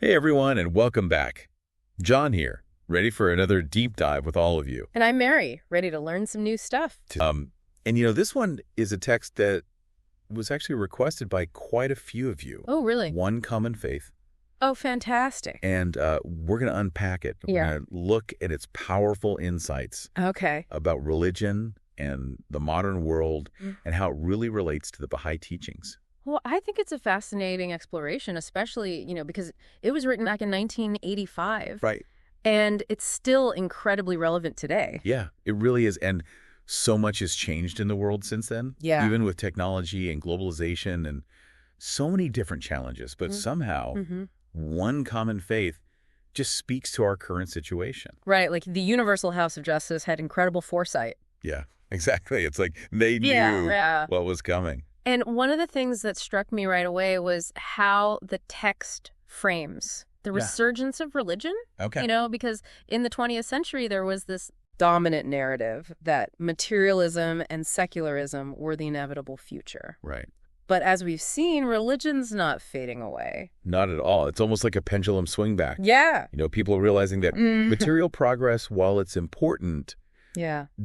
Hey everyone, and welcome back. John here, ready for another deep dive with all of you. And I'm Mary, ready to learn some new stuff. This one is a text that was actually requested by quite a few of you. Oh, really? One Common Faith. Oh, fantastic. And we're going to unpack it. Yeah. We're going to look at its powerful insights Okay. about religion and the modern world and how it really relates to the Baha'i teachings. Well, I think it's a fascinating exploration, especially, because it was written back in 1985. Right. And it's still incredibly relevant today. Yeah, it really is. And so much has changed in the world since then. Yeah. Even with technology and globalization and so many different challenges. But somehow, One Common Faith just speaks to our current situation. Right. Like the Universal House of Justice had incredible foresight. Yeah, exactly. It's like they knew what was coming. And one of the things that struck me right away was how the text frames the resurgence of religion. Okay. Because in the 20th century, there was this dominant narrative that materialism and secularism were the inevitable future. Right. But as we've seen, religion's not fading away. Not at all. It's almost like a pendulum swing back. Yeah. People are realizing that material progress, while it's important,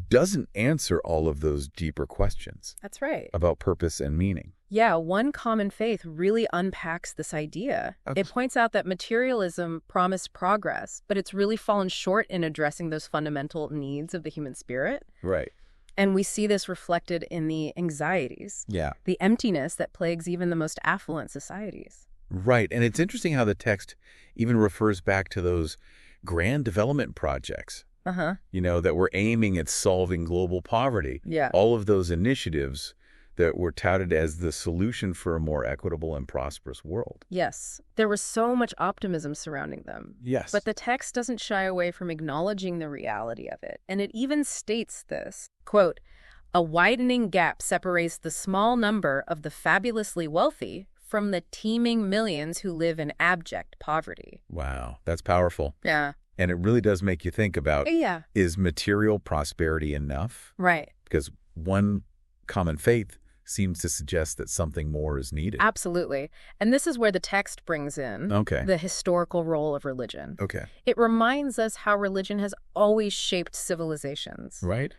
doesn't answer all of those deeper questions. That's right. About purpose and meaning. Yeah, One Common Faith really unpacks this idea. Okay. It points out that materialism promised progress, but it's really fallen short in addressing those fundamental needs of the human spirit. Right. And we see this reflected in the anxieties, the emptiness that plagues even the most affluent societies. Right. And it's interesting how the text even refers back to those grand development projects. That were aiming at solving global poverty. Yeah. All of those initiatives that were touted as the solution for a more equitable and prosperous world. Yes. There was so much optimism surrounding them. Yes. But the text doesn't shy away from acknowledging the reality of it. And it even states this, quote, "A widening gap separates the small number of the fabulously wealthy from the teeming millions who live in abject poverty." Wow. That's powerful. Yeah. And it really does make you think about, is material prosperity enough? Right. Because One Common Faith seems to suggest that something more is needed. Absolutely. And this is where the text brings in the historical role of religion. Okay. It reminds us how religion has always shaped civilizations. Right.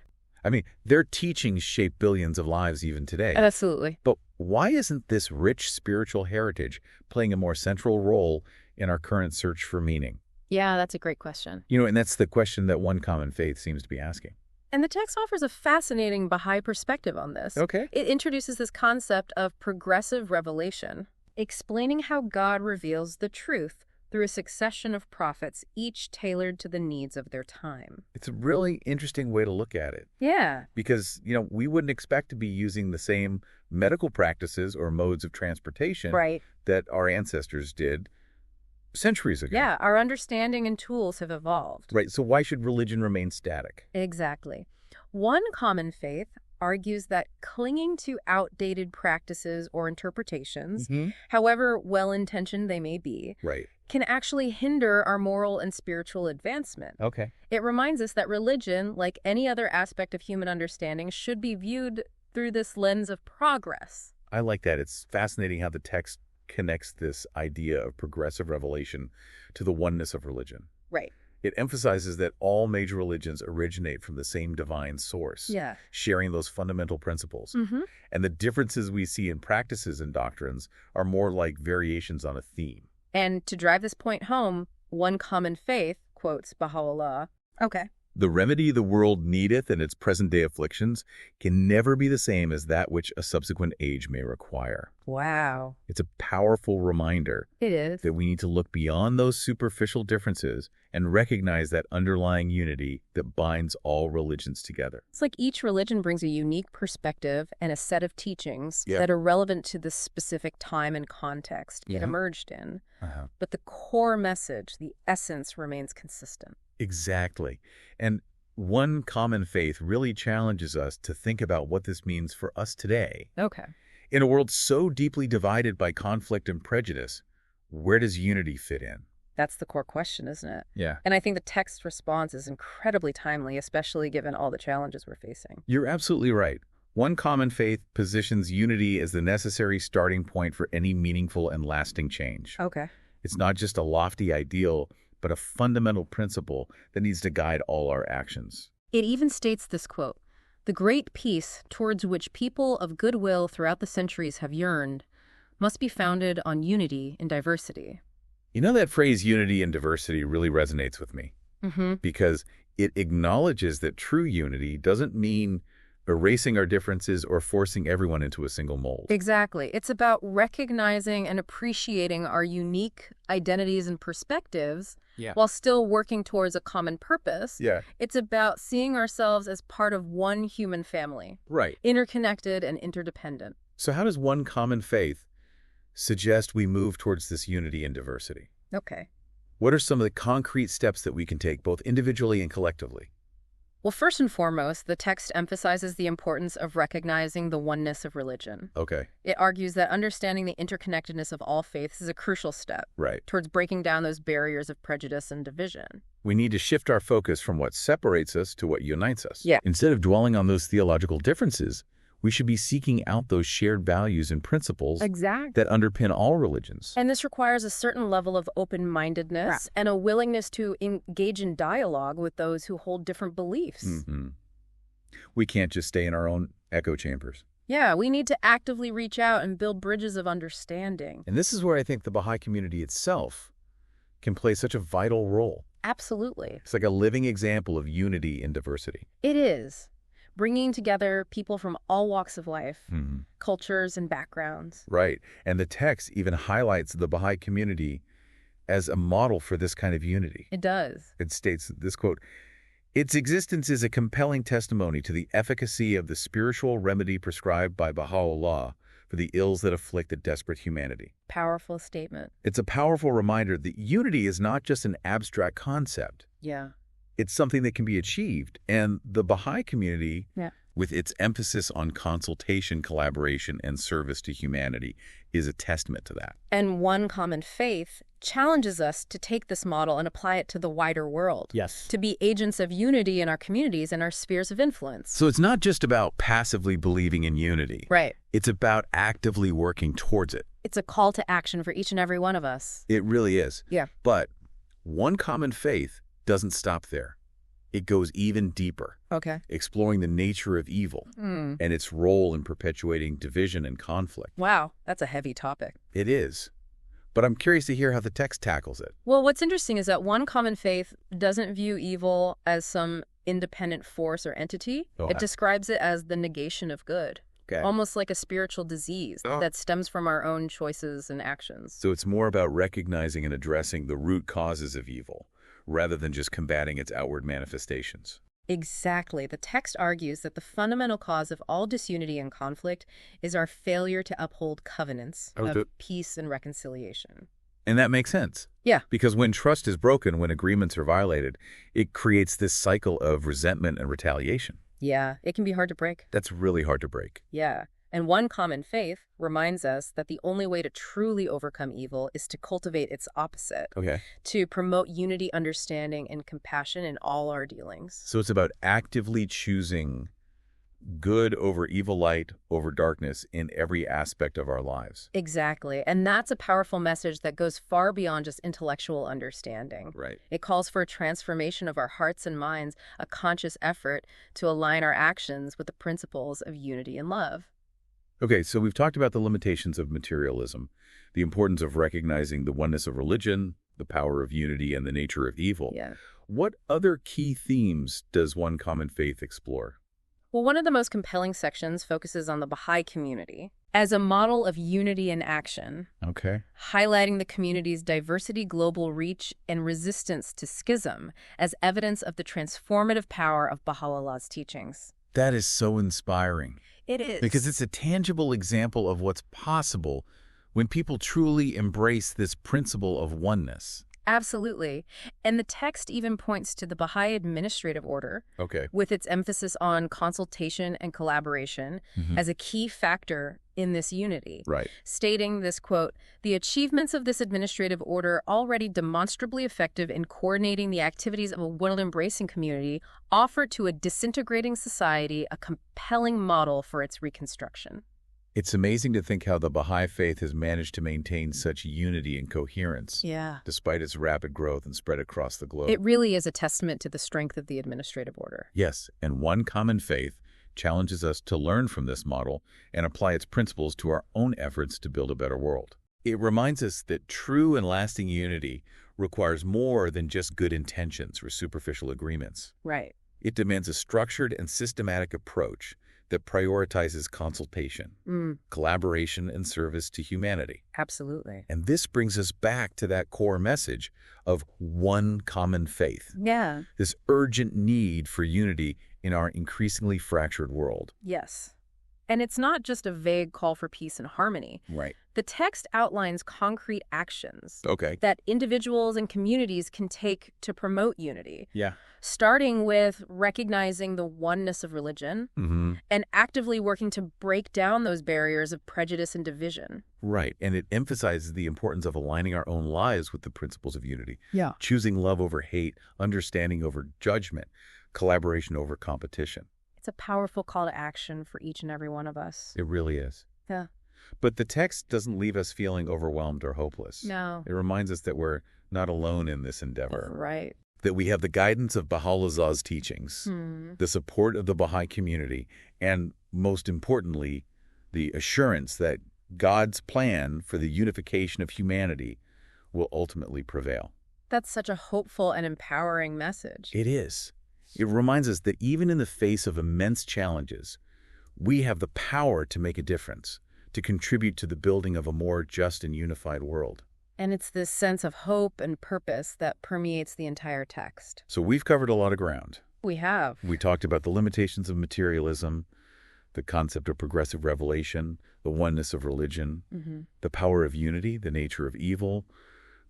I mean, their teachings shape billions of lives even today. Absolutely. But why isn't this rich spiritual heritage playing a more central role in our current search for meaning? Yeah, that's a great question. And that's the question that One Common Faith seems to be asking. And the text offers a fascinating Baha'i perspective on this. Okay. It introduces this concept of progressive revelation, explaining how God reveals the truth through a succession of prophets, each tailored to the needs of their time. It's a really interesting way to look at it. Yeah. Because, we wouldn't expect to be using the same medical practices or modes of transportation that our ancestors did centuries ago. Yeah, our understanding and tools have evolved. Right, so why should religion remain static? Exactly. One Common Faith argues that clinging to outdated practices or interpretations, however well-intentioned they may be, can actually hinder our moral and spiritual advancement. Okay. It reminds us that religion, like any other aspect of human understanding, should be viewed through this lens of progress. I like that. It's fascinating how the text connects this idea of progressive revelation to the oneness of religion. Right. It emphasizes that all major religions originate from the same divine source, sharing those fundamental principles. And the differences we see in practices and doctrines are more like variations on a theme. And to drive this point home, One Common Faith quotes Bahá'u'lláh. Okay. The remedy the world needeth in its present-day afflictions can never be the same as that which a subsequent age may require. Wow. It's a powerful reminder. It is. That we need to look beyond those superficial differences and recognize that underlying unity that binds all religions together. It's like each religion brings a unique perspective and a set of teachings that are relevant to the specific time and context it emerged in. But the core message, the essence, remains consistent. Exactly. And One Common Faith really challenges us to think about what this means for us today. Okay. In a world so deeply divided by conflict and prejudice, where does unity fit in? That's the core question, isn't it? Yeah. And I think the text response is incredibly timely, especially given all the challenges we're facing. You're absolutely right. One Common Faith positions unity as the necessary starting point for any meaningful and lasting change. Okay. It's not just a lofty ideal, but a fundamental principle that needs to guide all our actions. It even states this quote, "The great peace towards which people of goodwill throughout the centuries have yearned must be founded on unity in diversity." You know, that phrase unity and diversity really resonates with me because it acknowledges that true unity doesn't mean erasing our differences or forcing everyone into a single mold. Exactly. It's about recognizing and appreciating our unique identities and perspectives while still working towards a common purpose. It's about seeing ourselves as part of one human family. Right. Interconnected and interdependent. So how does one common faith suggest we move towards this unity and diversity? Okay. What are some of the concrete steps that we can take, both individually and collectively? Well, first and foremost, the text emphasizes the importance of recognizing the oneness of religion. Okay. It argues that understanding the interconnectedness of all faiths is a crucial step towards breaking down those barriers of prejudice and division. We need to shift our focus from what separates us to what unites us. Yeah. Instead of dwelling on those theological differences, we should be seeking out those shared values and principles that underpin all religions. And this requires a certain level of open-mindedness and a willingness to engage in dialogue with those who hold different beliefs. We can't just stay in our own echo chambers. Yeah, we need to actively reach out and build bridges of understanding. And this is where I think the Baha'i community itself can play such a vital role. Absolutely. It's like a living example of unity in diversity. It is. Bringing together people from all walks of life, cultures and backgrounds. Right. And the text even highlights the Baha'i community as a model for this kind of unity. It does. It states this quote, "Its existence is a compelling testimony to the efficacy of the spiritual remedy prescribed by Bahá'u'lláh for the ills that afflict a desperate humanity." Powerful statement. It's a powerful reminder that unity is not just an abstract concept. Yeah. It's something that can be achieved. And the Baha'i community, with its emphasis on consultation, collaboration, and service to humanity, is a testament to that. And One Common Faith challenges us to take this model and apply it to the wider world. Yes. To be agents of unity in our communities and our spheres of influence. So it's not just about passively believing in unity. Right. It's about actively working towards it. It's a call to action for each and every one of us. It really is. Yeah. But One Common Faith doesn't stop there. It goes even deeper. Okay. Exploring the nature of evil and its role in perpetuating division and conflict. Wow, that's a heavy topic. It is. But I'm curious to hear how the text tackles it. Well, what's interesting is that One Common Faith doesn't view evil as some independent force or entity. It describes it as the negation of good. Okay. Almost like a spiritual disease that stems from our own choices and actions. So it's more about recognizing and addressing the root causes of evil, rather than just combating its outward manifestations. Exactly. The text argues that the fundamental cause of all disunity and conflict is our failure to uphold covenants of peace and reconciliation. And that makes sense. Yeah. Because when trust is broken, when agreements are violated, it creates this cycle of resentment and retaliation. Yeah, it can be hard to break. That's really hard to break. Yeah. And One Common Faith reminds us that the only way to truly overcome evil is to cultivate its opposite. Okay. To promote unity, understanding, and compassion in all our dealings. So it's about actively choosing good over evil, light over darkness in every aspect of our lives. Exactly. And that's a powerful message that goes far beyond just intellectual understanding. Right. It calls for a transformation of our hearts and minds, a conscious effort to align our actions with the principles of unity and love. Okay, so we've talked about the limitations of materialism, the importance of recognizing the oneness of religion, the power of unity, and the nature of evil. Yeah. What other key themes does One Common Faith explore? Well, one of the most compelling sections focuses on the Baha'i community as a model of unity in action. Okay. Highlighting the community's diversity, global reach, and resistance to schism as evidence of the transformative power of Baha'u'llah's teachings. That is so inspiring. It is. Because it's a tangible example of what's possible when people truly embrace this principle of oneness. Absolutely. And the text even points to the Baha'i administrative order, with its emphasis on consultation and collaboration as a key factor in this unity. Right. Stating this, quote, "The achievements of this administrative order, already demonstrably effective in coordinating the activities of a world-embracing community, offer to a disintegrating society a compelling model for its reconstruction." It's amazing to think how the Baha'i faith has managed to maintain such unity and coherence, despite its rapid growth and spread across the globe. It really is a testament to the strength of the administrative order. Yes, and one common faith challenges us to learn from this model and apply its principles to our own efforts to build a better world. It reminds us that true and lasting unity requires more than just good intentions or superficial agreements. Right. It demands a structured and systematic approach that prioritizes consultation, collaboration, and service to humanity. Absolutely. And this brings us back to that core message of one common faith. Yeah. This urgent need for unity in our increasingly fractured world. Yes. And it's not just a vague call for peace and harmony. Right. The text outlines concrete actions Okay. that individuals and communities can take to promote unity. Yeah. Starting with recognizing the oneness of religion and actively working to break down those barriers of prejudice and division. Right. And it emphasizes the importance of aligning our own lives with the principles of unity. Yeah. Choosing love over hate, understanding over judgment, collaboration over competition. It's a powerful call to action for each and every one of us. It really is. Yeah. But the text doesn't leave us feeling overwhelmed or hopeless. No. It reminds us that we're not alone in this endeavor. Right. That we have the guidance of Bahá'u'llah's teachings, the support of the Baha'i community, and most importantly, the assurance that God's plan for the unification of humanity will ultimately prevail. That's such a hopeful and empowering message. It is. It reminds us that even in the face of immense challenges, we have the power to make a difference, to contribute to the building of a more just and unified world. And it's this sense of hope and purpose that permeates the entire text. So we've covered a lot of ground. We have. We talked about the limitations of materialism, the concept of progressive revelation, the oneness of religion, the power of unity, the nature of evil,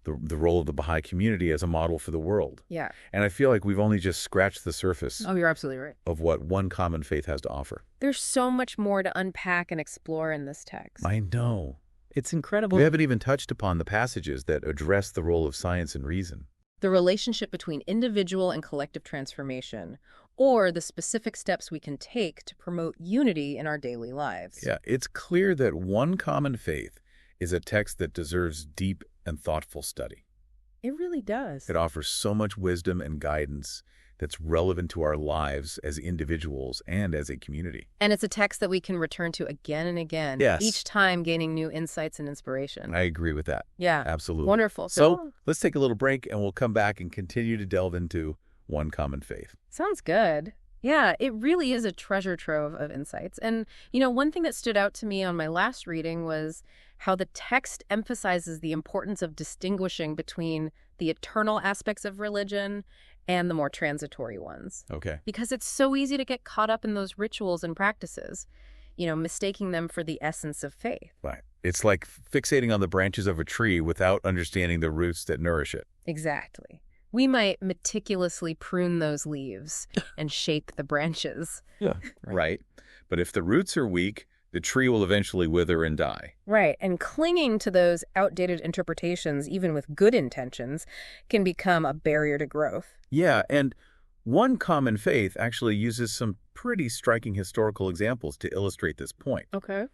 the role of the Baha'i community as a model for the world. Yeah. And I feel like we've only just scratched the surface. Oh, you're absolutely right. Of what one common faith has to offer. There's so much more to unpack and explore in this text. I know. It's incredible. We haven't even touched upon the passages that address the role of science and reason. The relationship between individual and collective transformation, or the specific steps we can take to promote unity in our daily lives. Yeah, it's clear that one common faith is a text that deserves deep and thoughtful study. It really does. It offers so much wisdom and guidance that's relevant to our lives as individuals and as a community. And it's a text that we can return to again and again, each time gaining new insights and inspiration. I agree with that. Yeah. Absolutely. Wonderful. So let's take a little break and we'll come back and continue to delve into one common faith. Sounds good. Yeah, it really is a treasure trove of insights. And, one thing that stood out to me on my last reading was how the text emphasizes the importance of distinguishing between the eternal aspects of religion and the more transitory ones. Okay. Because it's so easy to get caught up in those rituals and practices, mistaking them for the essence of faith. Right. It's like fixating on the branches of a tree without understanding the roots that nourish it. Exactly. We might meticulously prune those leaves and shape the branches. Yeah. Right. But if the roots are weak, the tree will eventually wither and die. Right. And clinging to those outdated interpretations, even with good intentions, can become a barrier to growth. Yeah. And one common faith actually uses some pretty striking historical examples to illustrate this point. Okay.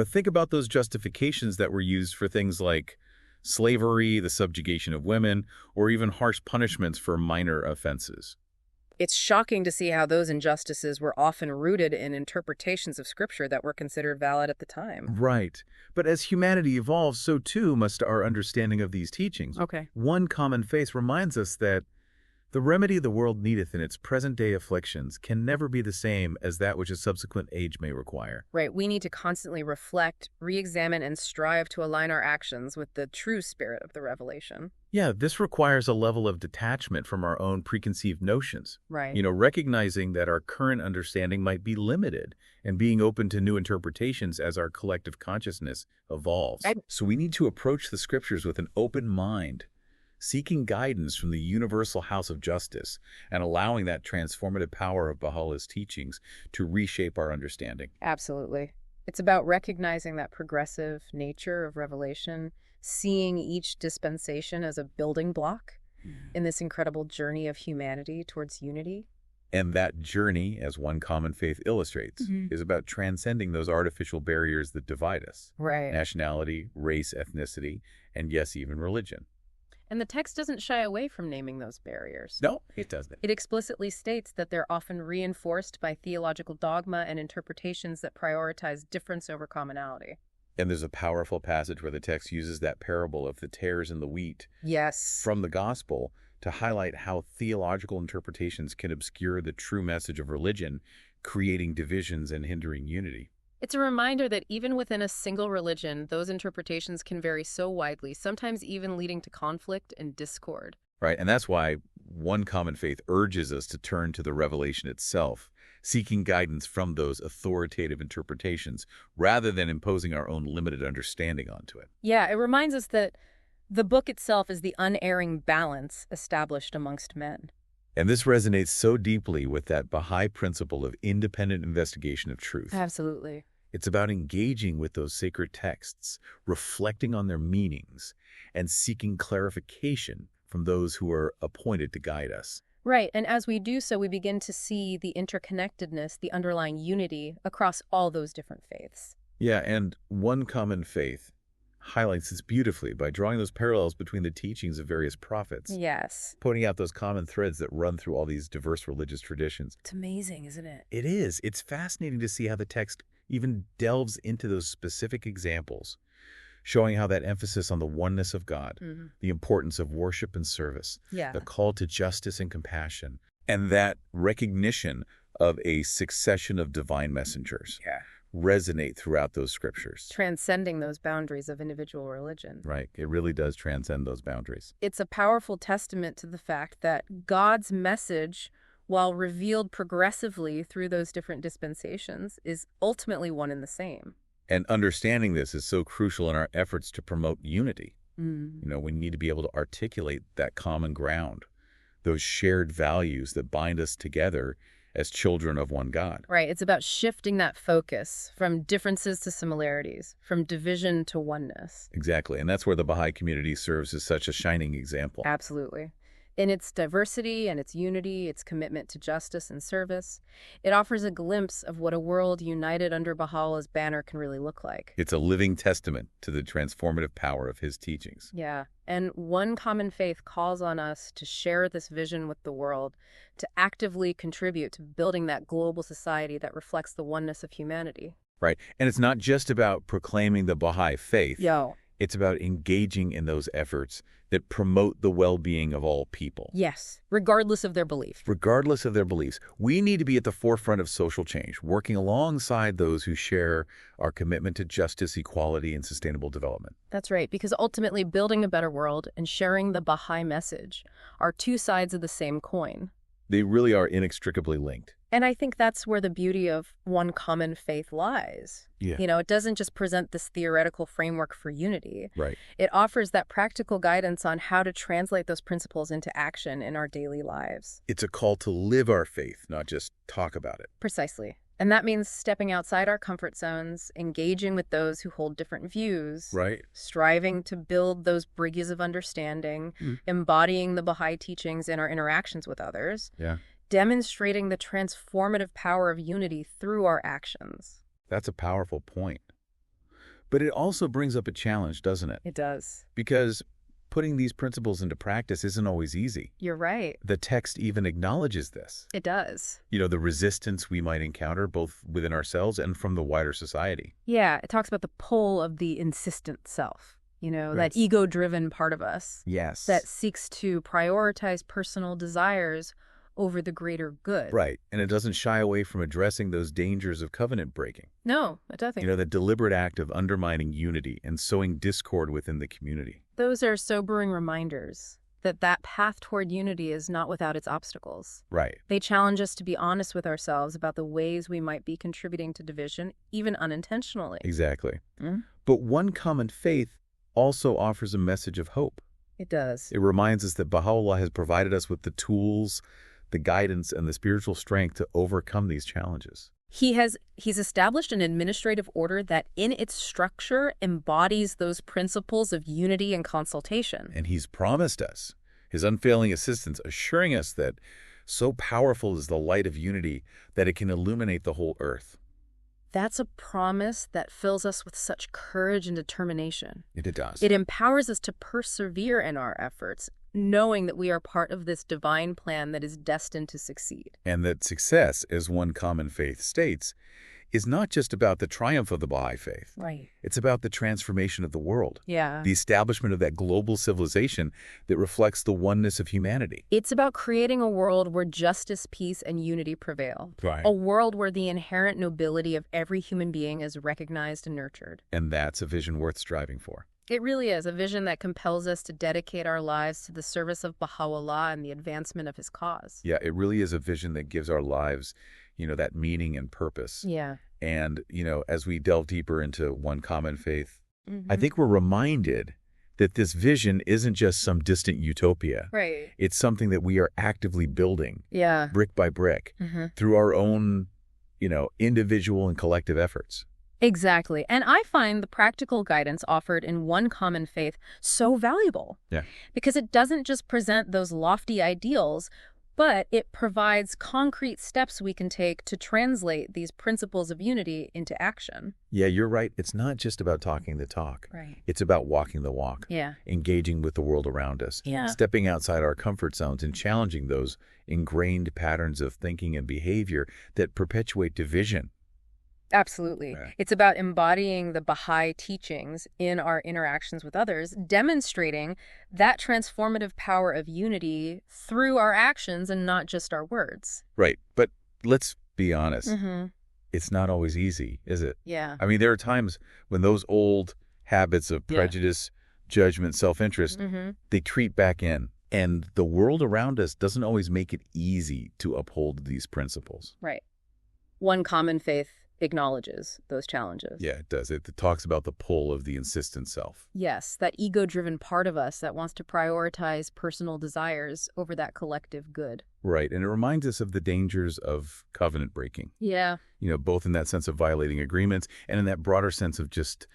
Think about those justifications that were used for things like slavery, the subjugation of women, or even harsh punishments for minor offenses. It's shocking to see how those injustices were often rooted in interpretations of Scripture that were considered valid at the time. Right. But as humanity evolves, so too must our understanding of these teachings. Okay. One common faith reminds us that the remedy the world needeth in its present-day afflictions can never be the same as that which a subsequent age may require. Right. We need to constantly reflect, re-examine, and strive to align our actions with the true spirit of the revelation. Yeah, this requires a level of detachment from our own preconceived notions. Right. Recognizing that our current understanding might be limited and being open to new interpretations as our collective consciousness evolves. So we need to approach the Scriptures with an open mind, seeking guidance from the universal house of justice and allowing that transformative power of Baha'u'llah's teachings to reshape our understanding. Absolutely. It's about recognizing that progressive nature of revelation, seeing each dispensation as a building block in this incredible journey of humanity towards unity. And that journey, as One Common Faith illustrates, is about transcending those artificial barriers that divide us. Right. Nationality, race, ethnicity, and yes, even religion. And the text doesn't shy away from naming those barriers. No, it doesn't. It explicitly states that they're often reinforced by theological dogma and interpretations that prioritize difference over commonality. And there's a powerful passage where the text uses that parable of the tares and the wheat Yes. from the gospel to highlight how theological interpretations can obscure the true message of religion, creating divisions and hindering unity. It's a reminder that even within a single religion, those interpretations can vary so widely, sometimes even leading to conflict and discord. Right, and that's why One Common Faith urges us to turn to the revelation itself, seeking guidance from those authoritative interpretations, rather than imposing our own limited understanding onto it. Yeah, it reminds us that the book itself is the unerring balance established amongst men. And this resonates so deeply with that Baha'i principle of independent investigation of truth. Absolutely. It's about engaging with those sacred texts, reflecting on their meanings, and seeking clarification from those who are appointed to guide us. Right, and as we do so, we begin to see the interconnectedness, the underlying unity across all those different faiths. Yeah, and One Common Faith highlights this beautifully by drawing those parallels between the teachings of various prophets. Yes. Pointing out those common threads that run through all these diverse religious traditions. It's amazing, isn't it? It is. It's fascinating to see how the text even delves into those specific examples, showing how that emphasis on the oneness of God, the importance of worship and service, the call to justice and compassion, and that recognition of a succession of divine messengers resonate throughout those scriptures. Transcending those boundaries of individual religion. Right. It really does transcend those boundaries. It's a powerful testament to the fact that God's message, while revealed progressively through those different dispensations, is ultimately one and the same. And understanding this is so crucial in our efforts to promote unity. You know, we need to be able to articulate that common ground, those shared values that bind us together as children of one God. Right. It's about shifting that focus from differences to similarities, from division to oneness. Exactly. And that's where the Baha'i community serves as such a shining example. Absolutely. In its diversity and its unity, its commitment to justice and service, it offers a glimpse of what a world united under Baha'u'llah's banner can really look like. It's a living testament to the transformative power of his teachings. Yeah, and One Common Faith calls on us to share this vision with the world, to actively contribute to building that global society that reflects the oneness of humanity. Right, and it's not just about proclaiming the Baha'i faith. It's about engaging in those efforts that promote the well-being of all people. Yes, regardless of their belief. Regardless of their beliefs. We need to be at the forefront of social change, working alongside those who share our commitment to justice, equality, and sustainable development. That's right, because ultimately building a better world and sharing the Baha'i message are two sides of the same coin. They really are inextricably linked. And I think that's where the beauty of One Common Faith lies. Yeah. You know, it doesn't just present this theoretical framework for unity. Right. It offers that practical guidance on how to translate those principles into action in our daily lives. It's a call to live our faith, not just talk about it. Precisely. And that means stepping outside our comfort zones, engaging with those who hold different views, Right. striving to build those bridges of understanding, embodying the Baha'i teachings in our interactions with others, demonstrating the transformative power of unity through our actions. That's a powerful point. But it also brings up a challenge, doesn't it? It does. Because putting these principles into practice isn't always easy. You're right. The text even acknowledges this. It does. You know, the resistance we might encounter both within ourselves and from the wider society. Yeah, it talks about the pull of the insistent self, you know, that ego-driven part of us. Yes. That seeks to prioritize personal desires over the greater good. Right. And it doesn't shy away from addressing those dangers of covenant breaking. No, it doesn't. You know, the deliberate act of undermining unity and sowing discord within the community. Those are sobering reminders that that path toward unity is not without its obstacles. Right. They challenge us to be honest with ourselves about the ways we might be contributing to division, even unintentionally. Exactly. But One Common Faith also offers a message of hope. It does. It reminds us that Baha'u'lláh has provided us with the tools, the guidance, and the spiritual strength to overcome these challenges. He's established an administrative order that in its structure embodies those principles of unity and consultation. And he's promised us his unfailing assistance, assuring us that So powerful is the light of unity that it can illuminate the whole earth. That's a promise that fills us with such courage and determination. It does. It empowers us to persevere in our efforts, knowing that we are part of this divine plan that is destined to succeed. And that success, as One Common Faith states, is not just about the triumph of the Baha'i faith. Right. It's about the transformation of the world. Yeah. The establishment of that global civilization that reflects the oneness of humanity. It's about creating a world where justice, peace, and unity prevail. Right. A world where the inherent nobility of every human being is recognized and nurtured. And that's a vision worth striving for. It really is a vision that compels us to dedicate our lives to the service of Bahá'u'lláh and the advancement of his cause. Yeah, it really is a vision that gives our lives, that meaning and purpose. Yeah. And, as we delve deeper into One Common Faith, I think we're reminded that this vision isn't just some distant utopia. Right. It's something that we are actively building, Yeah. brick by brick, through our own, individual and collective efforts. Exactly. And I find the practical guidance offered in One Common Faith so valuable. Yeah. Because it doesn't just present those lofty ideals, but it provides concrete steps we can take to translate these principles of unity into action. Yeah, you're right. It's not just about talking the talk. Right. It's about walking the walk. Yeah. Engaging with the world around us. Yeah. Stepping outside our comfort zones and challenging those ingrained patterns of thinking and behavior that perpetuate division. Absolutely. Right. It's about embodying the Baha'i teachings in our interactions with others, demonstrating that transformative power of unity through our actions and not just our words. Right. But let's be honest. It's not always easy, is it? Yeah. I mean, there are times when those old habits of prejudice, judgment, self-interest, they creep back in. And the world around us doesn't always make it easy to uphold these principles. Right. One Common Faith acknowledges those challenges. Yeah, it does. It talks about the pull of the insistent self. Yes, that ego-driven part of us that wants to prioritize personal desires over that collective good. Right, and it reminds us of the dangers of covenant breaking. Yeah. Both in that sense of violating agreements and in that broader sense of just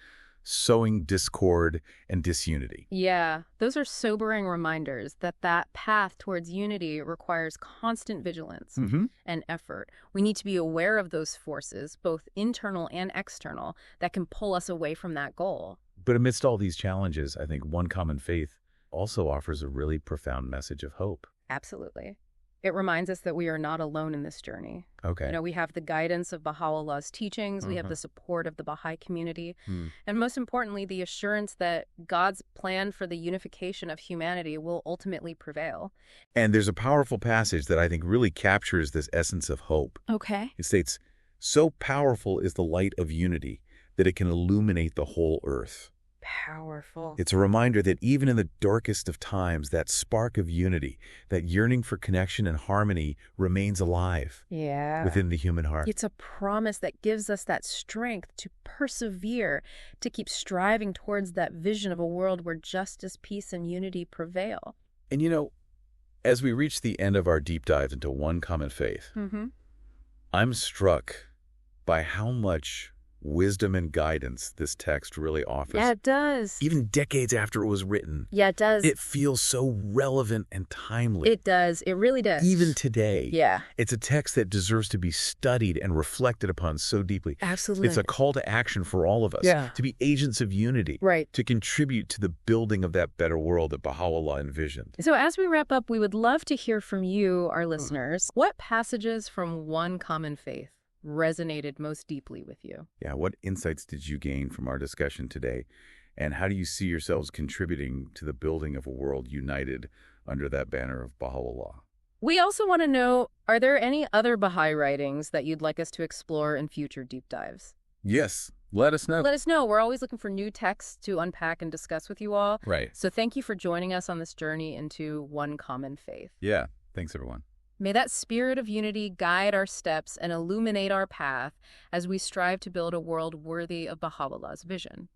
sowing discord and disunity. Yeah, those are sobering reminders that path towards unity requires constant vigilance and effort. We need to be aware of those forces, both internal and external, that can pull us away from that goal. But amidst all these challenges, I think One Common Faith also offers a really profound message of hope. Absolutely. It reminds us that we are not alone in this journey. Okay. We have the guidance of Baha'u'llah's teachings, we have the support of the Baha'i community, and most importantly, the assurance that God's plan for the unification of humanity will ultimately prevail. And there's a powerful passage that I think really captures this essence of hope. Okay. It states, "So powerful is the light of unity that it can illuminate the whole earth." Powerful. It's a reminder that even in the darkest of times, that spark of unity, that yearning for connection and harmony remains alive within the human heart. It's a promise that gives us that strength to persevere, to keep striving towards that vision of a world where justice, peace, and unity prevail. And as we reach the end of our deep dive into One Common Faith, I'm struck by how much wisdom and guidance this text really offers. Yeah, it does. Even decades after it was written. Yeah, it does. It feels so relevant and timely. It does. It really does. Even today. Yeah. It's a text that deserves to be studied and reflected upon so deeply. Absolutely. It's a call to action for all of us. To be agents of unity. Right. To contribute to the building of that better world that Baha'u'lláh envisioned. So as we wrap up, we would love to hear from you, our listeners. What passages from One Common Faith resonated most deeply with you? Yeah, what insights did you gain from our discussion today? And how do you see yourselves contributing to the building of a world united under that banner of Baha'u'lláh? We also want to know, are there any other Baha'i writings that you'd like us to explore in future deep dives? Yes, let us know. Let us know. We're always looking for new texts to unpack and discuss with you all. Right. So thank you for joining us on this journey into One Common Faith. Yeah, thanks everyone. May that spirit of unity guide our steps and illuminate our path as we strive to build a world worthy of Baha'u'llah's vision.